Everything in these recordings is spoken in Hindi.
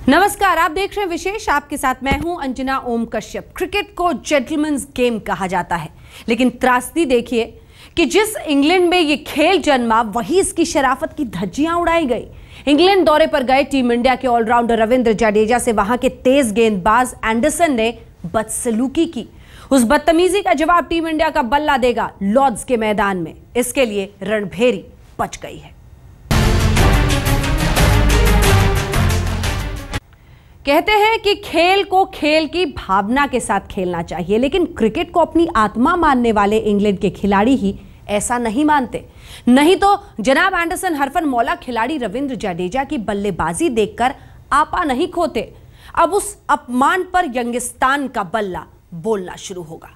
नमस्कार, आप देख रहे हैं विशेष। आपके साथ मैं हूं अंजना ओम कश्यप। क्रिकेट को जेंटलमैन्स गेम कहा जाता है, लेकिन त्रासदी देखिए कि जिस इंग्लैंड में ये खेल जन्मा वही इसकी शराफत की धज्जियां उड़ाई गई। इंग्लैंड दौरे पर गए टीम इंडिया के ऑलराउंडर रविंद्र जडेजा से वहां के तेज गेंदबाज एंडरसन ने बदसलूकी की। उस बदतमीजी का जवाब टीम इंडिया का बल्ला देगा लॉर्ड्स के मैदान में। इसके लिए रणभेरी पच गई है। कहते हैं कि खेल को खेल की भावना के साथ खेलना चाहिए, लेकिन क्रिकेट को अपनी आत्मा मानने वाले इंग्लैंड के खिलाड़ी ही ऐसा नहीं मानते। नहीं तो जनाब एंडरसन हरफन मौला खिलाड़ी रविंद्र जडेजा की बल्लेबाजी देखकर आपा नहीं खोते। अब उस अपमान पर यंगिस्तान का बल्ला बोलना शुरू होगा।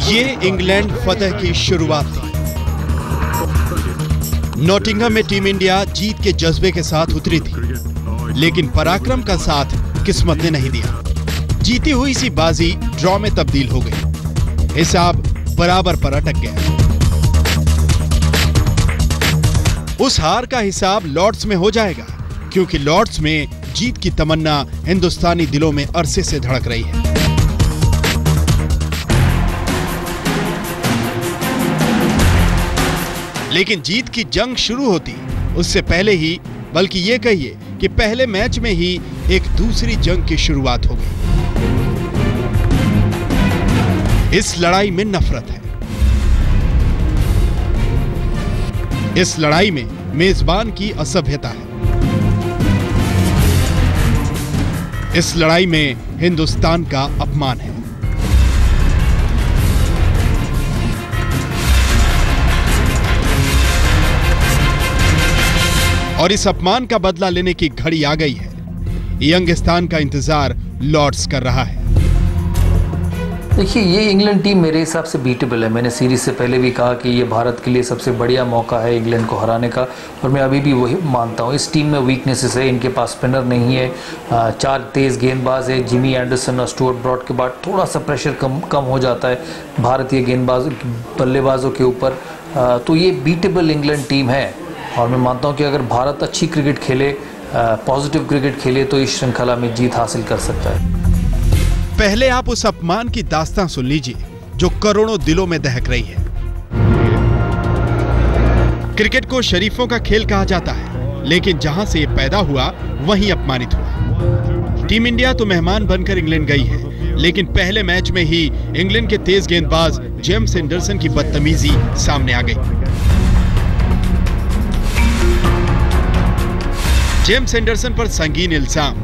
ये इंग्लैंड फतह की शुरुआत थी। नॉटिंघम में टीम इंडिया जीत के जज्बे के साथ उतरी थी, लेकिन पराक्रम का साथ किस्मत ने नहीं दिया। जीती हुई सी बाजी ड्रॉ में तब्दील हो गई। हिसाब बराबर पर अटक गया। उस हार का हिसाब लॉर्ड्स में हो जाएगा, क्योंकि लॉर्ड्स में जीत की तमन्ना हिंदुस्तानी दिलों में अरसे से धड़क रही है। लेकिन जीत की जंग शुरू होती उससे पहले ही, बल्कि ये कहिए कि पहले मैच में ही एक दूसरी जंग की शुरुआत हो गई। इस लड़ाई में नफरत है। इस लड़ाई में मेजबान की असभ्यता है। इस लड़ाई में हिंदुस्तान का अपमान है। और इस अपमान का बदला लेने की घड़ी आ गई है। यंगिस्तान का इंतजार लॉर्ड्स कर रहा है। देखिए, ये इंग्लैंड टीम मेरे हिसाब से बीटेबल है। मैंने सीरीज से पहले भी कहा कि ये भारत के लिए सबसे बढ़िया मौका है इंग्लैंड को हराने का, और मैं अभी भी वही मानता हूँ। इस टीम में वीकनेसेस है। इनके पास स्पिनर नहीं है, 4 तेज़ गेंदबाज है। जिमी एंडरसन और स्टुअर्ट ब्रॉड के बाद थोड़ा सा प्रेशर कम हो जाता है भारतीय बल्लेबाजों के ऊपर। तो ये बीटेबल इंग्लैंड टीम है, और मैं मानता हूँ कि अगर भारत अच्छी क्रिकेट खेले, पॉजिटिव क्रिकेट खेले, तो इस श्रृंखला में जीत हासिल कर सकता है। पहले आप उस अपमान की दास्तां सुन लीजिए जो करोड़ों दिलों में दहक रही है। क्रिकेट को शरीफों का खेल कहा जाता है, लेकिन जहां से ये पैदा हुआ वहीं अपमानित हुआ। टीम इंडिया तो मेहमान बनकर इंग्लैंड गई है, लेकिन पहले मैच में ही इंग्लैंड के तेज गेंदबाज जेम्स एंडरसन की बदतमीजी सामने आ गई। जेम्स एंडरसन पर संगीन इल्जाम।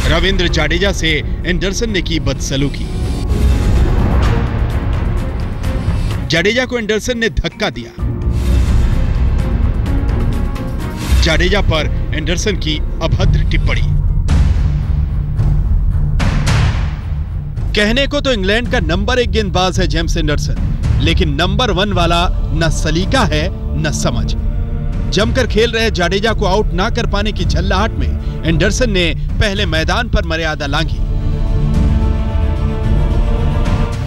रविंद्र जडेजा से एंडरसन ने की बदसलूकी। जडेजा को एंडरसन ने धक्का दिया। जडेजा पर एंडरसन की अभद्र टिप्पणी। कहने को तो इंग्लैंड का नंबर 1 गेंदबाज है जेम्स एंडरसन, लेकिन नंबर 1 वाला न सलीका है न समझ। जमकर खेल रहे जडेजा को आउट ना कर पाने की झल्लाहट में एंडरसन ने पहले मैदान पर मर्यादा लांघी।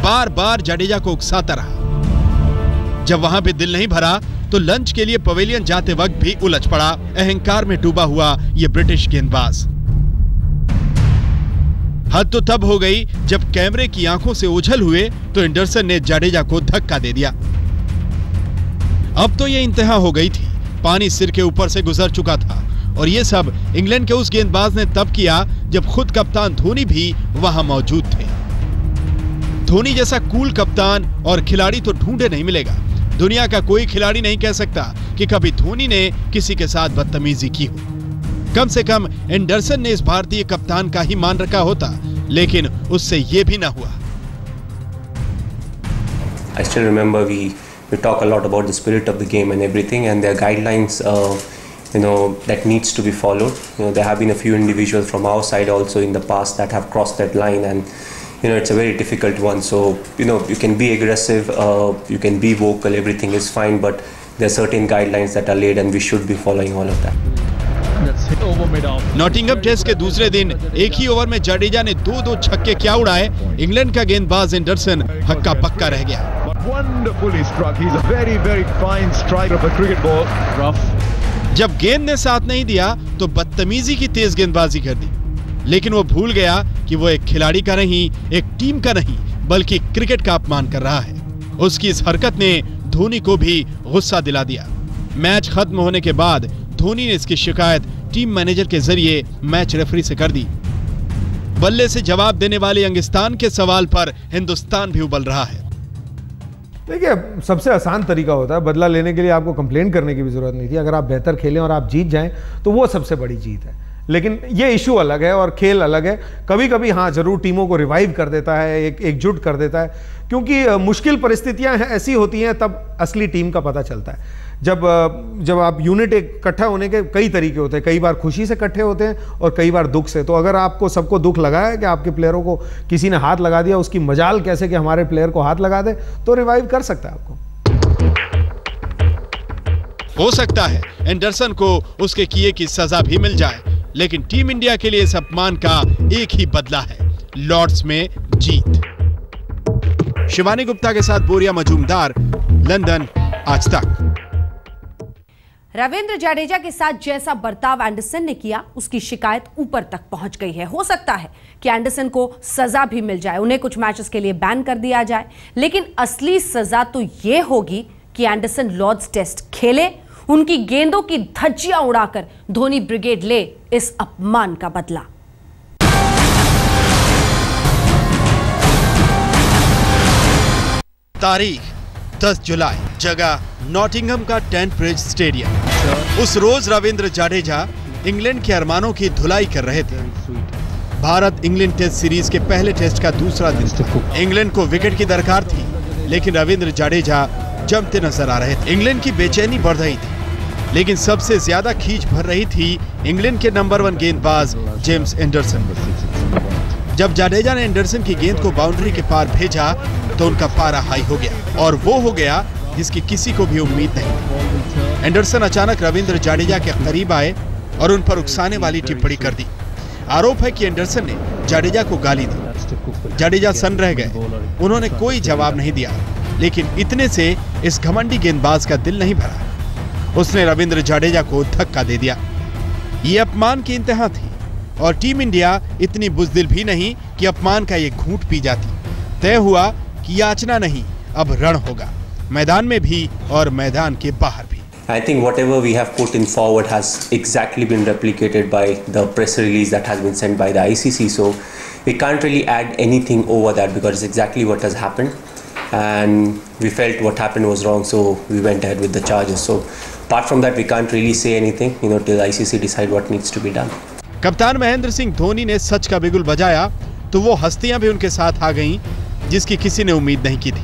बार बार जडेजा को उकसाता रहा। जब वहां पे दिल नहीं भरा तो लंच के लिए पवेलियन जाते वक्त भी उलझ पड़ा। अहंकार में डूबा हुआ ये ब्रिटिश गेंदबाज। हद तो तब हो गई जब कैमरे की आंखों से ओझल हुए तो एंडरसन ने जडेजा को धक्का दे दिया। अब तो ये इंतहा हो गई थी। पानी सिर के ऊपर से गुजर चुका था, और ये सब इंग्लैंड के उस गेंदबाज ने तब किया जब खुद कप्तान धोनी भी वहां मौजूद थे। धोनी जैसा कूल कप्तान और खिलाड़ी तो ढूंढे नहीं मिलेगा। दुनिया का कोई खिलाड़ी नहीं कह सकता कि कभी धोनी ने किसी के साथ बदतमीजी की हो। कम से कम एंडरसन ने इस भारतीय कप्तान का ही मान रखा होता, लेकिन उससे ये भी ना हुआ। I still remember we talk a lot about the spirit of the game and everything, and their guidelines that needs to be followed. There have been a few individuals from our side also in the past that have crossed that line, and it's a very difficult one. So you can be aggressive, you can be vocal, everything is fine, but there are certain guidelines that are laid and we should be following all of that. Nottingham test के दूसरे दिन एक ही ओवर में जडेजा ने 2-2 छक्के क्या उड़ाए, इंग्लैंड का गेंदबाज एंडरसन हक्का पक्का रह गया। जब गेंद ने साथ नहीं दिया तो बदतमीजी की तेज गेंदबाजी कर दी, लेकिन वो भूल गया कि वो एक खिलाड़ी का नहीं, एक टीम का नहीं, बल्कि क्रिकेट का अपमान कर रहा है। उसकी इस हरकत ने धोनी को भी गुस्सा दिला दिया। मैच खत्म होने के बाद धोनी ने इसकी शिकायत टीम मैनेजर के जरिए मैच रेफरी से कर दी। बल्ले से जवाब देने वाले यंगिस्तान के सवाल पर हिंदुस्तान भी उबल रहा है। देखिए, सबसे आसान तरीका होता है, बदला लेने के लिए आपको कंप्लेंट करने की भी जरूरत नहीं थी। अगर आप बेहतर खेलें और आप जीत जाएं तो वो सबसे बड़ी जीत है। लेकिन ये इशू अलग है और खेल अलग है। कभी कभी हाँ जरूर टीमों को रिवाइव कर देता है, एकजुट कर देता है, क्योंकि मुश्किल परिस्थितियां ऐसी होती हैं तब असली टीम का पता चलता है। जब आप यूनिट इकट्ठा होने के कई तरीके होते हैं, कई बार खुशी से इकट्ठे होते हैं और कई बार दुख से। तो अगर आपको सबको दुख लगा है कि आपके प्लेयरों को किसी ने हाथ लगा दिया, उसकी मजाल कैसे कि हमारे प्लेयर को हाथ लगा दे, तो रिवाइव कर सकता है आपको। हो सकता है एंडरसन को उसके किए की सजा भी मिल जाए, लेकिन टीम इंडिया के लिए इस अपमान का एक ही बदला है, लॉर्ड्स में जीत। शिवानी गुप्ता के साथ बोरिया मजूमदार, लंदन, आज तक। रविंद्र जडेजा के साथ जैसा बर्ताव एंडरसन ने किया, उसकी शिकायत ऊपर तक पहुंच गई है। हो सकता है कि एंडरसन को सजा भी मिल जाए, उन्हें कुछ मैचेस के लिए बैन कर दिया जाए, लेकिन असली सजा तो यह होगी कि एंडरसन लॉर्ड्स टेस्ट खेले, उनकी गेंदों की धज्जियां उड़ाकर धोनी ब्रिगेड ले इस अपमान का बदला। तारीख 10 जुलाई, जगह नॉटिंघम का टेंट ब्रिज स्टेडियम। उस रोज रविंद्र जडेजा इंग्लैंड के अरमानों की धुलाई कर रहे थे। भारत इंग्लैंड टेस्ट सीरीज के पहले टेस्ट का दूसरा दिन। इंग्लैंड को विकेट की दरकार थी, लेकिन रविंद्र जडेजा जमते नजर आ रहे थे। इंग्लैंड की बेचैनी बढ़ रही थी, लेकिन सबसे ज्यादा खींच भर रही थी इंग्लैंड के नंबर 1 गेंदबाज जेम्स एंडरसन। जब जडेजा ने एंडरसन की गेंद को बाउंड्री के पार भेजा तो उनका पारा हाई हो गया, और वो हो गया जिसकी किसी को भी उम्मीद नहीं थी। एंडरसन अचानक रविंद्र जडेजा के करीब आए और उन पर उकसाने वाली टिप्पणी कर दी। आरोप है कि एंडरसन ने जडेजा को गाली दी। जडेजा सन्न रह गए, उन्होंने कोई जवाब नहीं दिया, लेकिन इतने से इस घमंडी गेंदबाज का दिल नहीं भरा। उसने रविंद्र जडेजा को धक्का दे दिया। ये अपमान की इंतहा थी, और टीम इंडिया इतनी बुज़दिल भी नहीं कि अपमान का ये घूंट पी जाती। तय हुआ कि याचना नहीं, अब रण होगा, मैदान में भी और मैदान के बाहर भी। I think whatever we have put in forward has exactly been replicated by the press release that has been sent by the ICC. So we can't really add anything over that because it's exactly what has happened, and we felt what happened was wrong, so we went ahead with the charges. So apart from that, we can't really say anything, till ICC decide what needs to be done. कप्तान महेंद्र सिंह धोनी ने सच का बिगुल बजाया तो वो हस्तियां भी उनके साथ आ गईं जिसकी किसी ने उम्मीद नहीं की थी।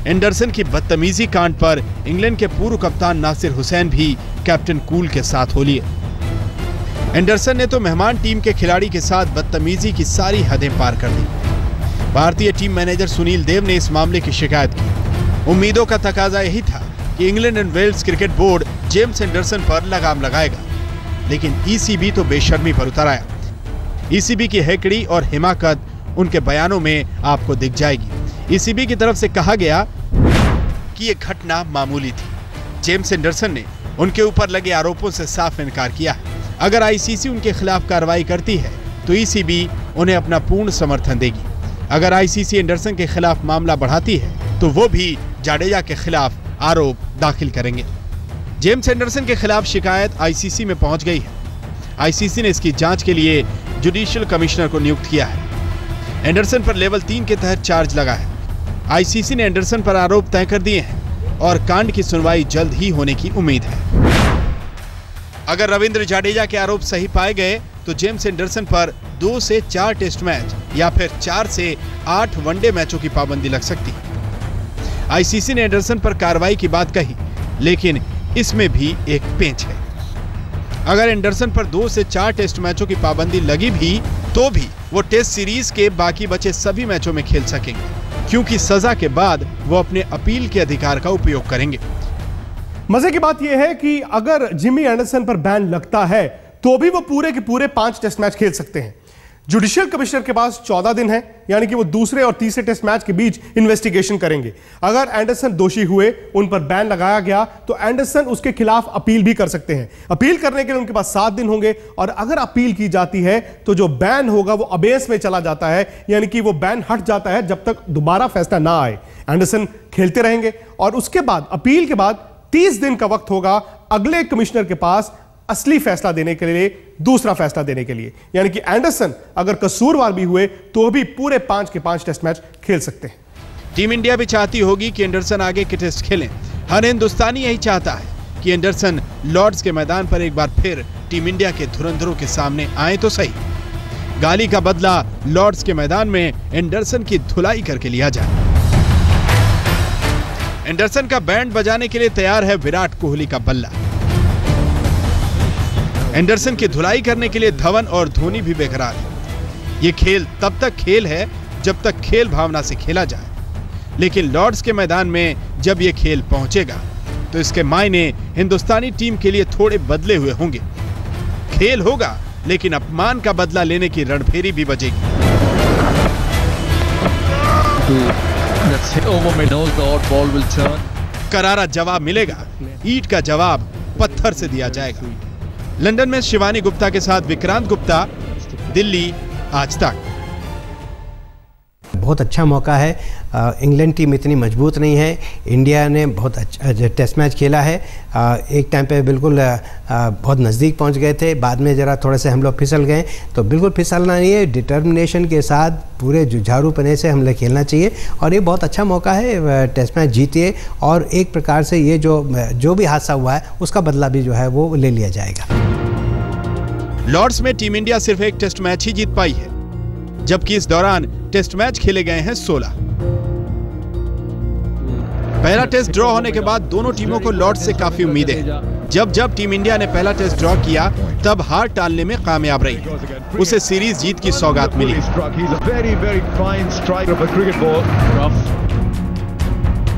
एंडरसन की बदतमीजी कांड पर इंग्लैंड के पूर्व कप्तान नासिर हुसैन भी कैप्टन कूल के साथ हो लिए। एंडरसन ने तो मेहमान टीम के खिलाड़ी के साथ बदतमीजी की सारी हदें पार कर दी। भारतीय टीम मैनेजर सुनील देव ने इस मामले की शिकायत की। उम्मीदों का तकाजा यही था कि England and Wales cricket board James Anderson पर लगाम लगाएगा, लेकिन ईसीबी तो बेशर्मी पर उतर आया। ईसीबी की हेकड़ी और हिमाकत उनके बयानों में आपको दिख जाएगी। ईसीबी की तरफ से कहा गया कि ये घटना मामूली थी। जेम्स एंडरसन ने उनके ऊपर लगे आरोपों से साफ इनकार किया है। अगर आईसीसी उनके खिलाफ कार्रवाई करती है तो ईसीबी उन्हें अपना पूर्ण समर्थन देगी। अगर आईसीसी एंडरसन के खिलाफ मामला बढ़ाती है तो वो भी जडेजा के खिलाफ आरोप दाखिल करेंगे। जेम्स एंडरसन के खिलाफ शिकायत आईसीसी में पहुंच गई है। आईसीसी ने इसकी जांच के लिए जुडिशियल कमिश्नर को नियुक्त किया है। एंडरसन पर लेवल 3 के तहत चार्ज लगा है। आईसीसी ने एंडरसन पर आरोप तय कर दिए हैं और कांड की सुनवाई जल्द ही होने की उम्मीद है। अगर रविंद्र जडेजा के आरोप सही पाए गए तो जेम्स एंडरसन पर 2 से 4 टेस्ट मैच या फिर 4 से 8 वनडे मैचों की पाबंदी लग सकती है। आईसीसी ने एंडरसन पर कार्रवाई की बात कही, लेकिन इसमें भी एक पेंच है। अगर एंडरसन पर 2 से 4 टेस्ट मैचों की पाबंदी लगी भी तो भी वो टेस्ट सीरीज के बाकी बचे सभी मैचों में खेल सकेंगे, क्योंकि सजा के बाद वो अपने अपील के अधिकार का उपयोग करेंगे। मजे की बात यह है कि अगर जिमी एंडरसन पर बैन लगता है तो भी वो पूरे के पूरे 5 टेस्ट मैच खेल सकते हैं। जुडिशियल कमिश्नर के पास 14 दिन है, यानी कि वो दूसरे और तीसरे टेस्ट मैच के बीच इन्वेस्टिगेशन करेंगे। अगर एंडरसन दोषी हुए, उन पर बैन लगाया गया, तो एंडरसन उसके खिलाफ अपील भी कर सकते हैं। अपील करने के लिए उनके पास 7 दिन होंगे, और अगर अपील की जाती है तो जो बैन होगा वो अबेयस में चला जाता है, यानी कि वो बैन हट जाता है जब तक दोबारा फैसला ना आए। एंडरसन खेलते रहेंगे और उसके बाद अपील के बाद 30 दिन का वक्त होगा अगले कमिश्नर के पास असली फैसला देने के लिए, दूसरा फैसला देने के लिए। यानी कि एंडरसन अगर कसूरवार भी हुए तो भी पूरे 5 के 5 टेस्ट मैच खेल सकते हैं। टीम इंडिया भी चाहती होगी कि एंडरसन आगे के टेस्ट खेलें। हर हिंदुस्तानी यही चाहता है कि एंडरसन लॉर्ड्स के मैदान पर एक बार फिर टीम इंडिया के धुरंधरों के सामने आए तो सही। गाली का बदला लॉर्ड्स के मैदान में एंडरसन की धुलाई करके लिया जाए। एंडरसन का बैंड बजाने के लिए तैयार है विराट कोहली का बल्ला। एंडरसन की धुलाई करने के लिए धवन और धोनी भी बेकरार है। ये खेल तब तक खेल है जब तक खेल भावना से खेला जाए, लेकिन लॉर्ड्स के मैदान में जब ये खेल पहुंचेगा तो इसके मायने हिंदुस्तानी टीम के लिए थोड़े बदले हुए होंगे। खेल होगा, लेकिन अपमान का बदला लेने की रणफेरी भी बजेगी। करारा जवाब मिलेगा, ईंट का जवाब पत्थर से दिया जाएगा। लंदन में शिवानी गुप्ता के साथ विक्रांत गुप्ता, दिल्ली, आज तक। बहुत अच्छा मौका है। इंग्लैंड टीम इतनी मजबूत नहीं है। इंडिया ने बहुत अच्छा टेस्ट मैच खेला है। एक टाइम पे बिल्कुल बहुत नज़दीक पहुंच गए थे, बाद में ज़रा थोड़े से हम लोग फिसल गए। तो बिल्कुल फिसलना नहीं है, डिटर्मिनेशन के साथ पूरे जुझारूपने से हमने खेलना चाहिए, और ये बहुत अच्छा मौका है। टेस्ट मैच जीतिए, और एक प्रकार से ये जो भी हादसा हुआ है उसका बदला भी जो है वो ले लिया जाएगा। लॉर्ड्स में टीम इंडिया सिर्फ एक टेस्ट मैच ही जीत पाई है, जबकि इस दौरान टेस्ट मैच खेले गए हैं 16। पहला टेस्ट ड्रॉ होने के बाद दोनों टीमों को लॉर्ड्स से काफी उम्मीदें हैं। जब टीम इंडिया ने पहला टेस्ट ड्रॉ किया तब हार टालने में कामयाब रही, उसे सीरीज जीत की सौगात मिली।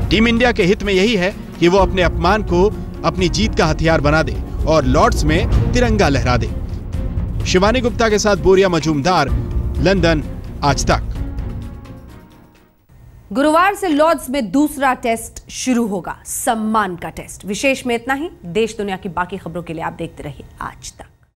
टीम इंडिया के हित में यही है कि वो अपने अपमान को अपनी जीत का हथियार बना दे और लॉर्ड्स में तिरंगा लहरा दे। शिवानी गुप्ता के साथ बोरिया मजूमदार, लंदन, आज तक। गुरुवार से लॉर्ड्स में दूसरा टेस्ट शुरू होगा, सम्मान का टेस्ट। विशेष में इतना ही। देश दुनिया की बाकी खबरों के लिए आप देखते रहिए आज तक।